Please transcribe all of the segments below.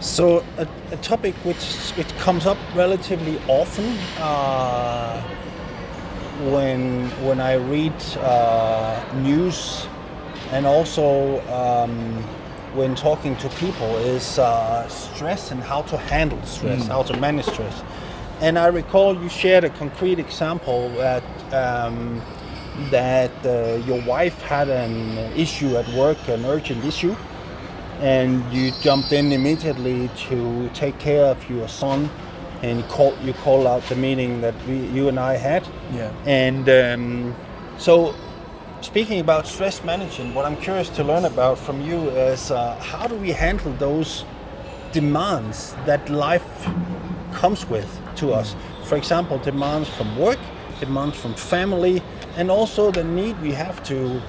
So a topic which comes up relatively often when I read news and also when talking to people is stress and how to handle stress, how to manage stress. And I recall you shared a concrete example that your wife had an issue at work, an urgent issue, and you jumped in immediately to take care of your son, and you called out the meeting that you and I had. Yeah. And so, speaking about stress management, what I'm curious to learn about from you is how do we handle those demands that life comes with to us? For example, demands from work, demands from family, and also the need we have to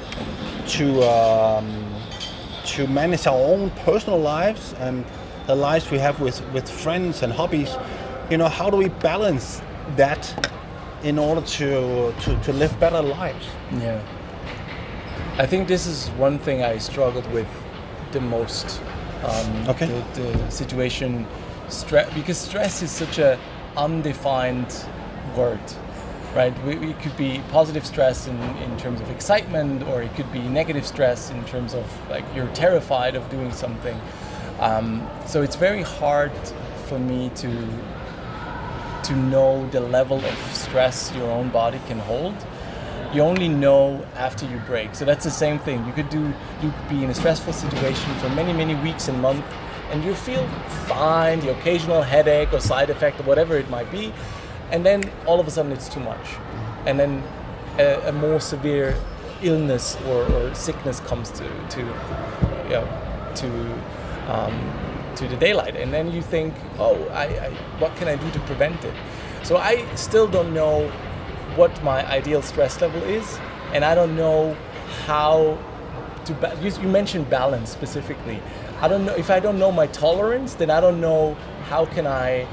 manage our own personal lives and the lives we have with friends and hobbies. You know, how do we balance that in order to live better lives? Yeah. I think this is one thing I struggled with the most. The situation, because stress is such a undefined word, right? We could be positive stress in terms of excitement, or it could be negative stress in terms of like you're terrified of doing something. So it's very hard for me to know the level of stress your own body can hold. You only know after you break. So that's the same thing. You could be in a stressful situation for many weeks and months, and you feel fine, the occasional headache or side effect or whatever it might be, and then all of a sudden it's too much, and then a more severe illness or sickness comes to the daylight, and then you think, what can I do to prevent it? So I still don't know what my ideal stress level is, and I don't know how to you mentioned balance specifically. I don't know if I don't know my tolerance, then I don't know how can I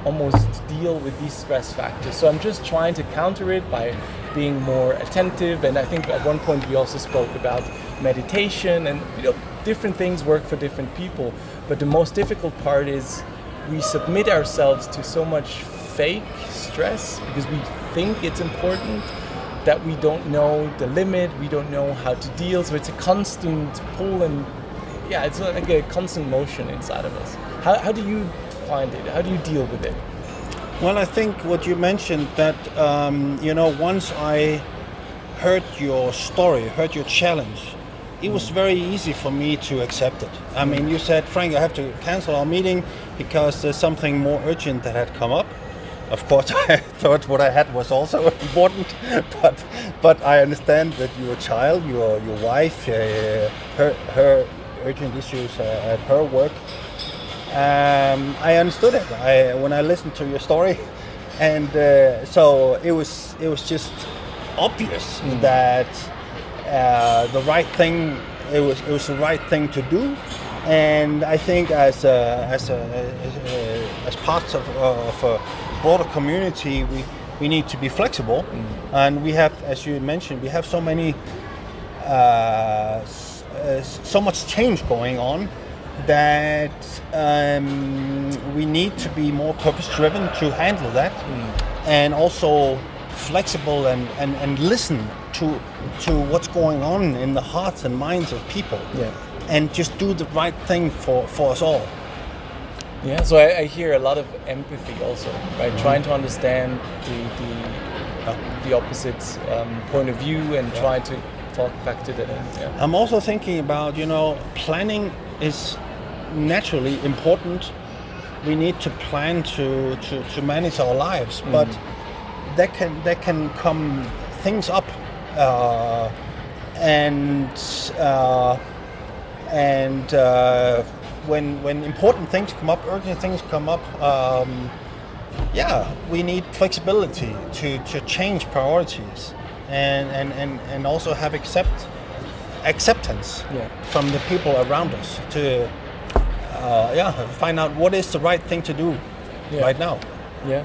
almost deal with these stress factors. So I'm just trying to counter it by being more attentive, and I think at one point we also spoke about meditation, and different things work for different people, but the most difficult part is we submit ourselves to so much fake stress because we think it's important that we don't know the limit, we don't know how to deal, so it's a constant pull, and it's like a constant motion inside of us. How do you find it? How do you deal with it? Well, I think what you mentioned that once I heard your story, heard your challenge, it was very easy for me to accept it. I mean, you said, Frank, I have to cancel our meeting because there's something more urgent that had come up. Of course, I thought what I had was also important, but I understand that your child, your wife, her urgent issues at her work. I understood it when I listened to your story, and so it was just obvious that the right thing. It was the right thing to do, and I think as parts of a broader community, we need to be flexible, and we have, as you mentioned, we have so many so much change going on that we need to be more purpose-driven to handle that, and also flexible and listen to what's going on in the hearts and minds of people, and just do the right thing for us all. Yeah, so I hear a lot of empathy also, right? Trying to understand the opposite point of view and try to factor that in. Yeah. I'm also thinking about, planning is naturally important. We need to plan to manage our lives, but that can come things up, when important things come up, urgent things come up, we need flexibility to change priorities and also have acceptance from the people around us to find out what is the right thing to do right now. Yeah.